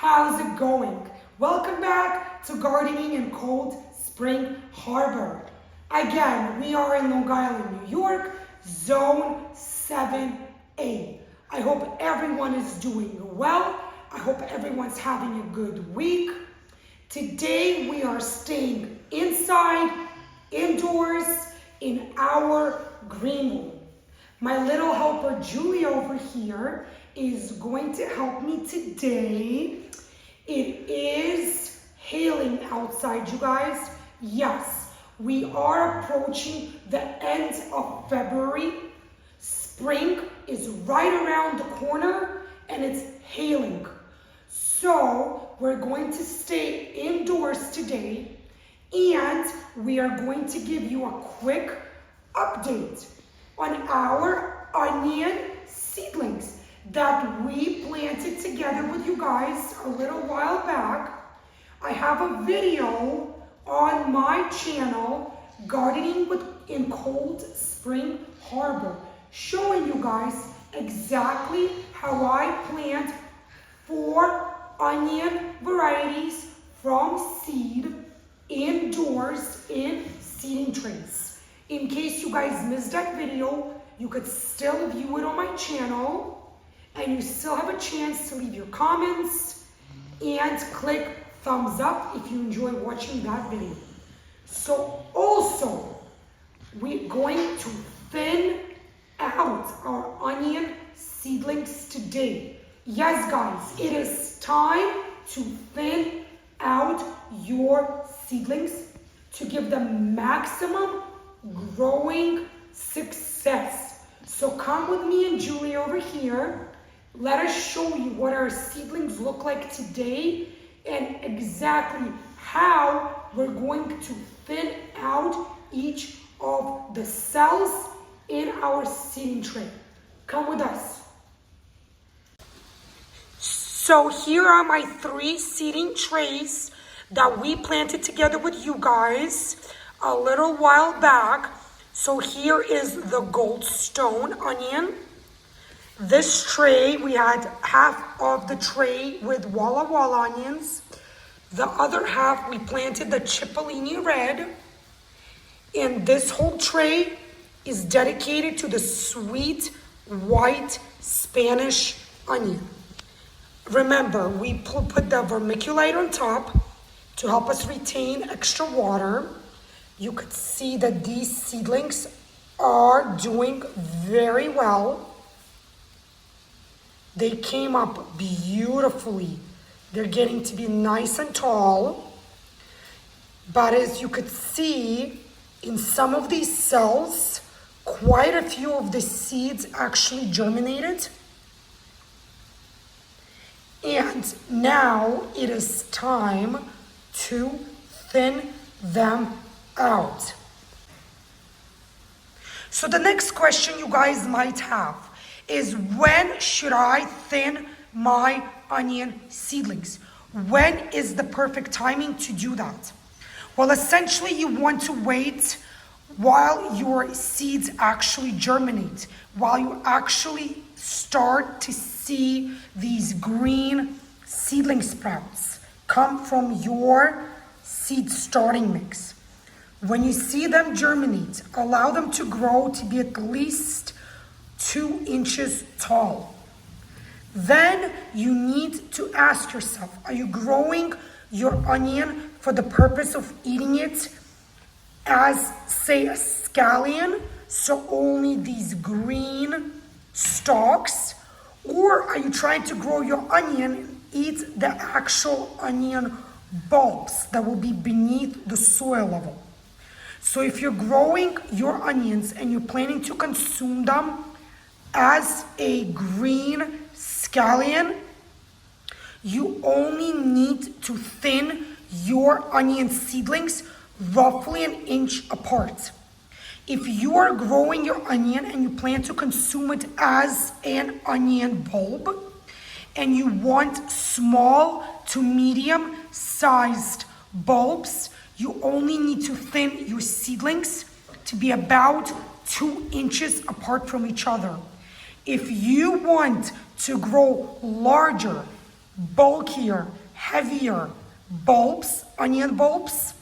How's it going? Welcome back to Gardening in Cold Spring Harbor. Again, we are in Long Island, New York, Zone 7A. I hope everyone is doing well. I hope everyone's having a good week. Today we are staying inside, indoors, in our green room. My little helper Julie over here is going to help me today. It is hailing outside, you guys. Yes, we are approaching the end of February. Spring is right around the corner and it's hailing. So we're going to stay indoors today and we are going to give you a quick update on our onion seedlings that we planted together with you guys a little while back. I have a video on my channel, Gardening in Cold Spring Harbor, showing you guys exactly how I plant 4 onion varieties from seed indoors in seeding trays. In case you guys missed that video, you could still view it on my channel and you still have a chance to leave your comments and click thumbs up if you enjoy watching that video. So also, we're going to thin out our onion seedlings today. Yes, guys, it is time to thin out your seedlings to give them maximum growing success. So come with me and Julie over here. Let us show you what our seedlings look like today and exactly how we're going to thin out each of the cells in our seeding tray. Come with us. So here are my 3 seeding trays that we planted together with you guys a little while back. So here is the goldstone onion. This tray, we had half of the tray with Walla Walla onions. The other half, we planted the Cipollini red. And this whole tray is dedicated to the sweet white Spanish onion. Remember, we put the vermiculite on top to help us retain extra water. You could see that these seedlings are doing very well. They came up beautifully. They're getting to be nice and tall. But as you could see, in some of these cells, quite a few of the seeds actually germinated. And now it is time to thin them out. So the next question you guys might have is, when should I thin my onion seedlings? When is the perfect timing to do that? Well, essentially you want to wait while your seeds actually germinate, while you actually start to see these green seedling sprouts come from your seed starting mix. When you see them germinate, allow them to grow to be at least 2 inches tall. Then you need to ask yourself, are you growing your onion for the purpose of eating it as, say, a scallion, so only these green stalks? Or are you trying to grow your onion and eat the actual onion bulbs that will be beneath the soil level? So if you're growing your onions and you're planning to consume them as a green scallion, you only need to thin your onion seedlings roughly 1 inch apart. If you are growing your onion and you plan to consume it as an onion bulb and you want small to medium sized bulbs, you only need to thin your seedlings to be about 2 inches apart from each other. If you want to grow larger, bulkier, heavier bulbs, onion bulbs,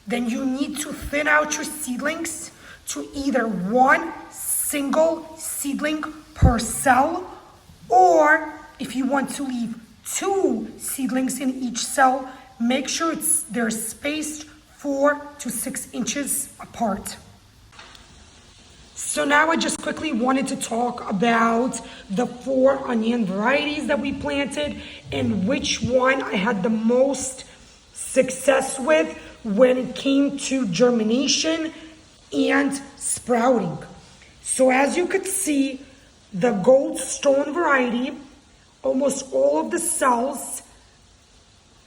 then you need to thin out your seedlings to either one single seedling per cell, or if you want to leave 2 seedlings in each cell, make sure they're spaced 4 to 6 inches apart. So now I just quickly wanted to talk about the 4 onion varieties that we planted and which one I had the most success with when it came to germination and sprouting. So as you could see, the Goldstone variety, almost all of the cells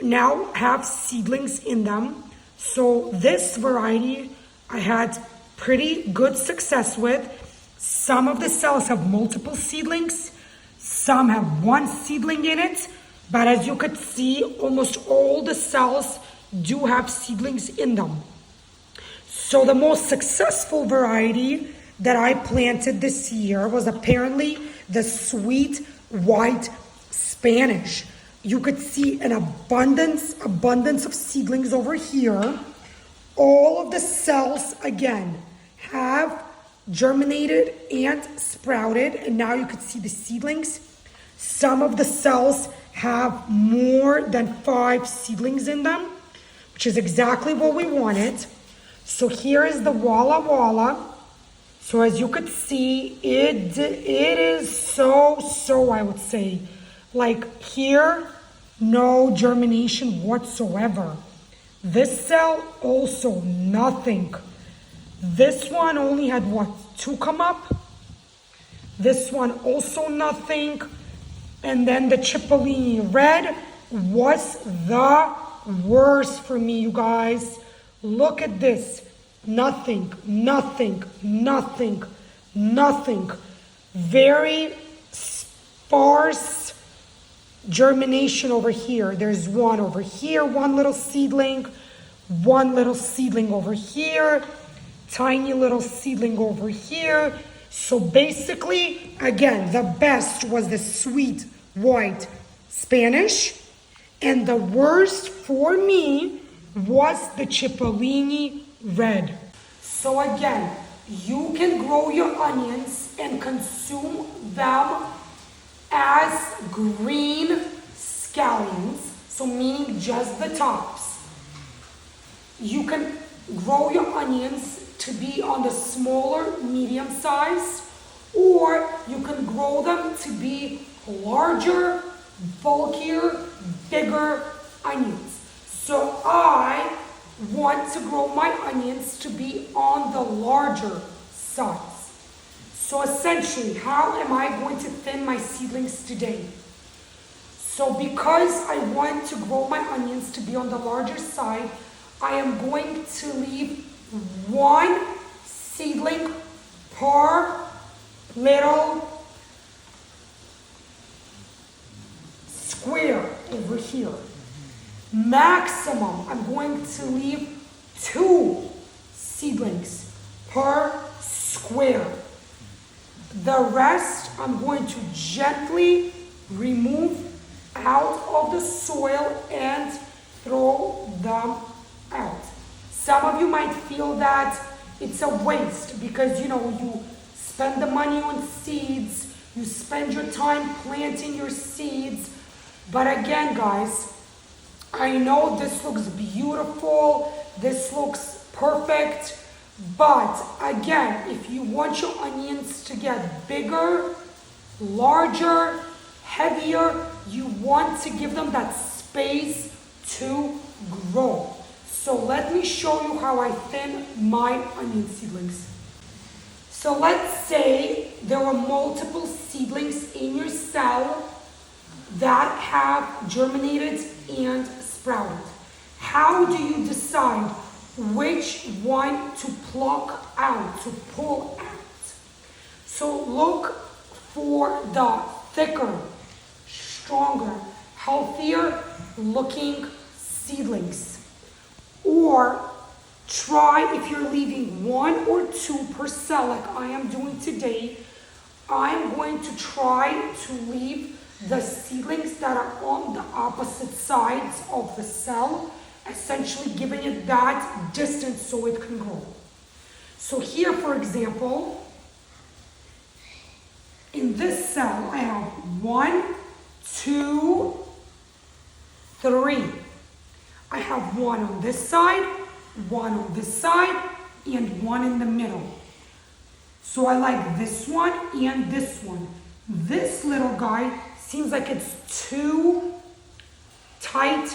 now have seedlings in them. So this variety I had pretty good success with. Some of the cells have multiple seedlings, some have 1 seedling in it, but as you could see, almost all the cells do have seedlings in them. So the most successful variety that I planted this year was apparently the sweet white Spanish. You could see an abundance of seedlings over here. All of the cells, again, have germinated and sprouted, and now you could see the seedlings. Some of the cells have more than 5 seedlings in them, which is exactly what we wanted. So here is the Walla Walla. So as you could see, it is so, I would say, like here, no germination whatsoever. This cell also nothing. This one only had 2 come up. This one also nothing. And then the Cipollini red was the worst for me, you guys. Look at this. Nothing. Very sparse germination over here. There's 1 over here, 1 little seedling, 1 little seedling over here, tiny little seedling over here. So basically, again, the best was the sweet white Spanish, and the worst for me was the Cipollini red. So again, you can grow your onions and consume them as green scallions, so meaning just the tops. You can grow your onions to be on the smaller, medium size, or you can grow them to be larger, bulkier, bigger onions. So I want to grow my onions to be on the larger size. So essentially, how am I going to thin my seedlings today? So because I want to grow my onions to be on the larger side, I am going to leave 1 seedling per little square over here. Maximum, I'm going to leave 2 seedlings per square. The rest, I'm going to gently remove out of the soil and throw them out. Some of you might feel that it's a waste because, you spend the money on seeds, you spend your time planting your seeds. But again, guys, I know this looks beautiful, this looks perfect, but again, if you want your onions to get bigger, larger, heavier, you want to give them that space to grow. So let me show you how I thin my onion seedlings. So let's say there were multiple seedlings in your cell that have germinated and sprouted. How do you decide which one to pluck out, to pull out? So look for the thicker, stronger, healthier looking seedlings. Or try, if you're leaving 1 or 2 per cell like I am doing today, I'm going to try to leave the seedlings that are on the opposite sides of the cell, essentially giving it that distance so it can grow. So here, for example, in this cell, I have 1, 2, 3. I have 1 on this side, 1 on this side, and 1 in the middle. So I like this one and this one. This little guy seems like it's too tight,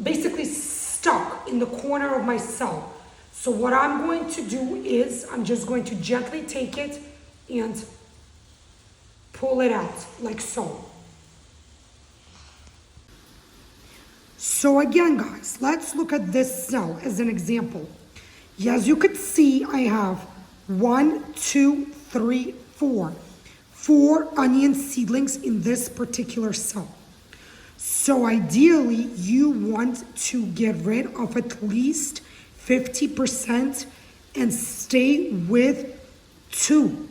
basically stuck in the corner of my cell. So what I'm going to do is I'm just going to gently take it and pull it out like so. So again, guys, let's look at this cell as an example. As you could see, I have 1, 2, 3, 4. 4 onion seedlings in this particular cell. So ideally, you want to get rid of at least 50% and stay with 2.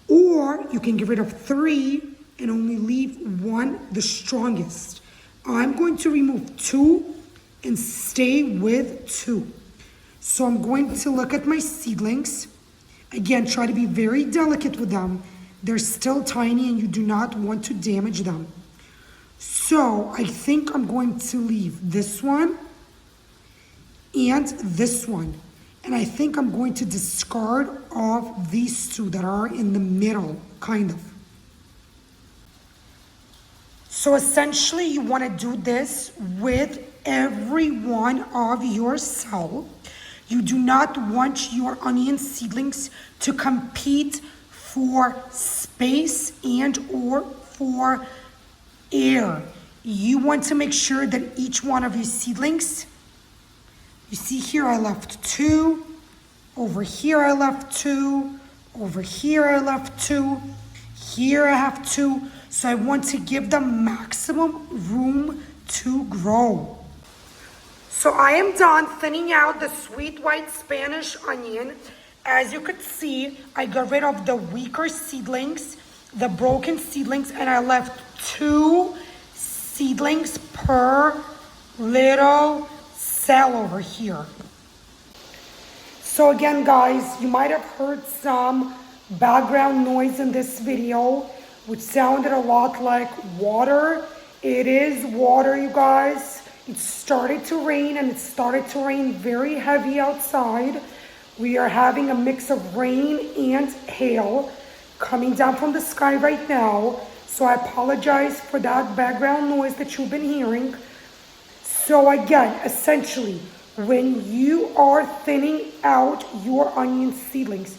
Or you can get rid of 3 and only leave 1, the strongest. I'm going to remove 2 and stay with 2. So I'm going to look at my seedlings. Again, try to be very delicate with them. They're still tiny and you do not want to damage them. So I think I'm going to leave this one and this one. And I think I'm going to discard of these 2 that are in the middle, kind of. So essentially you want to do this with every one of your cell. You do not want your onion seedlings to compete for space and or for air. You want to make sure that each one of your seedlings, you see here I left 2, over here I left 2, over here I left 2, here I have 2. So I want to give them maximum room to grow. So I am done thinning out the sweet white Spanish onion. As you could see, I got rid of the weaker seedlings, the broken seedlings, and I left 2 seedlings per little cell over here. So again, guys, you might have heard some background noise in this video, which sounded a lot like water. It is water, you guys. It started to rain, and it started to rain very heavy outside. We are having a mix of rain and hail coming down from the sky right now. So I apologize for that background noise that you've been hearing. So again, essentially, when you are thinning out your onion seedlings,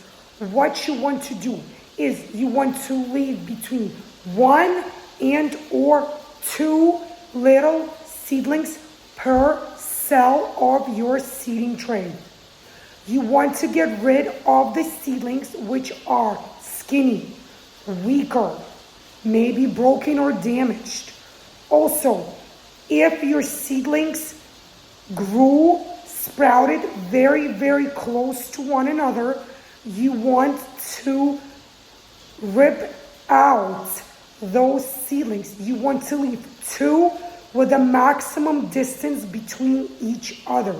what you want to do is you want to leave between 1 and or 2 little seedlings per cell of your seeding tray. You want to get rid of the seedlings which are skinny, weaker, maybe broken or damaged. Also, if your seedlings grew, sprouted very, very close to one another, you want to rip out those seedlings. You want to leave 2 with a maximum distance between each other.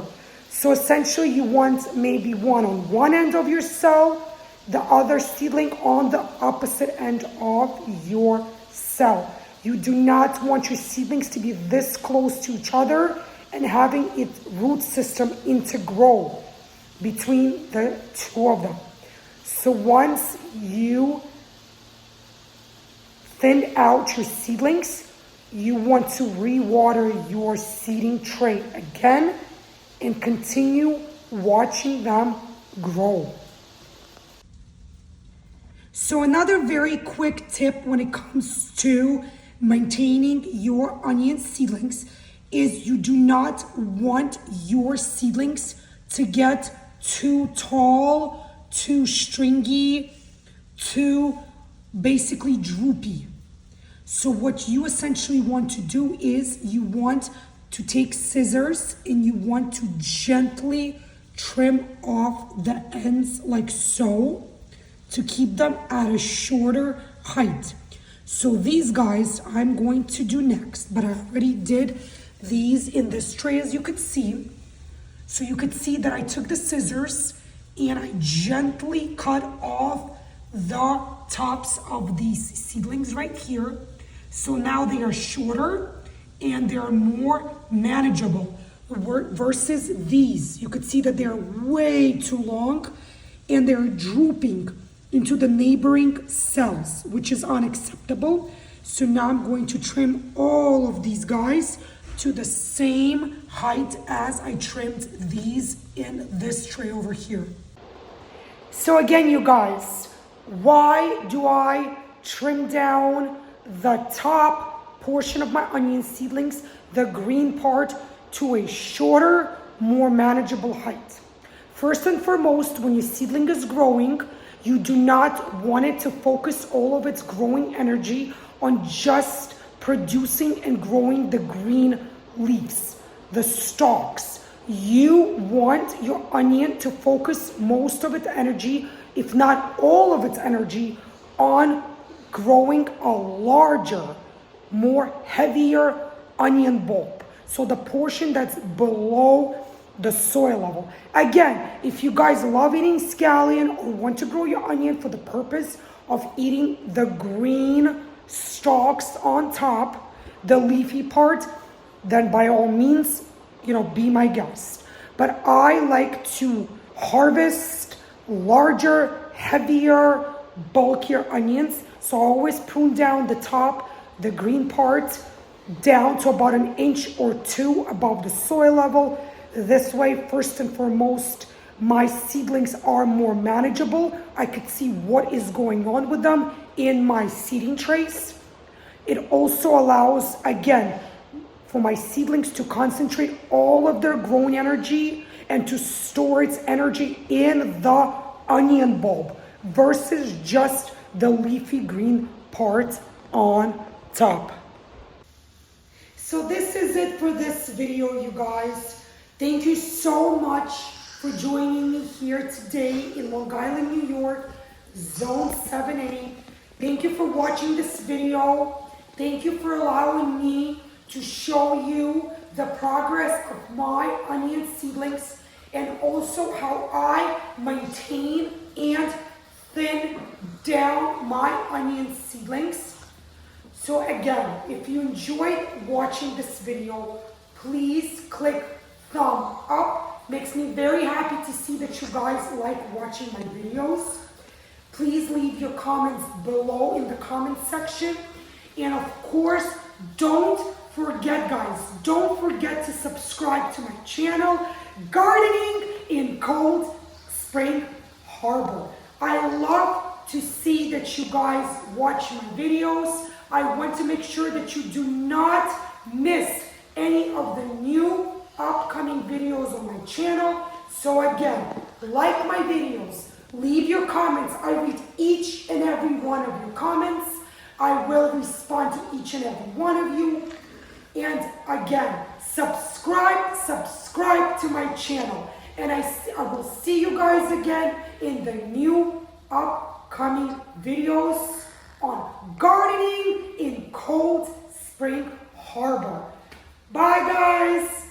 So essentially you want maybe 1 on one end of your cell, the other seedling on the opposite end of your cell. You do not want your seedlings to be this close to each other and having its root system intergrow between the 2 of them. So once you thin out your seedlings, you want to re-water your seeding tray again and continue watching them grow. So another very quick tip when it comes to maintaining your onion seedlings is you do not want your seedlings to get too tall, too stringy, too basically droopy. So what you essentially want to do is you want to take scissors and you want to gently trim off the ends like so to keep them at a shorter height. So these guys I'm going to do next, but I already did these in this tray, as you could see. So you could see that I took the scissors and I gently cut off the tops of these seedlings right here. So now they are shorter and they are more manageable versus these. You could see that they are way too long and they're drooping into the neighboring cells, which is unacceptable. So now I'm going to trim all of these guys to the same height as I trimmed these in this tray over here. So again, you guys, why do I trim down the top portion of my onion seedlings, the green part, to a shorter, more manageable height? First and foremost, when your seedling is growing, you do not want it to focus all of its growing energy on just producing and growing the green leaves, the stalks. You want your onion to focus most of its energy, if not all of its energy, on growing a larger, more heavier onion bulb. So the portion that's below the soil level. Again, if you guys love eating scallion or want to grow your onion for the purpose of eating the green stalks on top, the leafy part, then by all means, be my guest. But I like to harvest larger, heavier, bulkier onions. So I always prune down the top, the green part, down to about 1 inch or 2 above the soil level. This way, first and foremost, my seedlings are more manageable. I could see what is going on with them in my seeding trays. It also allows, again, for my seedlings to concentrate all of their growing energy and to store its energy in the onion bulb versus just the leafy green part on top. So this is it for this video, you guys. Thank you so much for joining me here today in Long Island, New York, Zone 7A. Thank you for watching this video. Thank you for allowing me to show you the progress of my onion seedlings and also how I maintain and thin down my onion seedlings. So again, if you enjoyed watching this video, please click thumb up. Makes me very happy to see that you guys like watching my videos. Please leave your comments below in the comment section. And of course, don't forget, guys, don't forget to subscribe to my channel, Gardening in Cold Spring Harbor. I love to see that you guys watch my videos. I want to make sure that you do not miss any of the new upcoming videos on my channel. So again, like my videos, leave your comments. I read each and every one of your comments. I will respond to each and every one of you. And again, subscribe to my channel. And I will see you guys again in the new upcoming videos on gardening in Cold Spring Harbor. Bye, guys.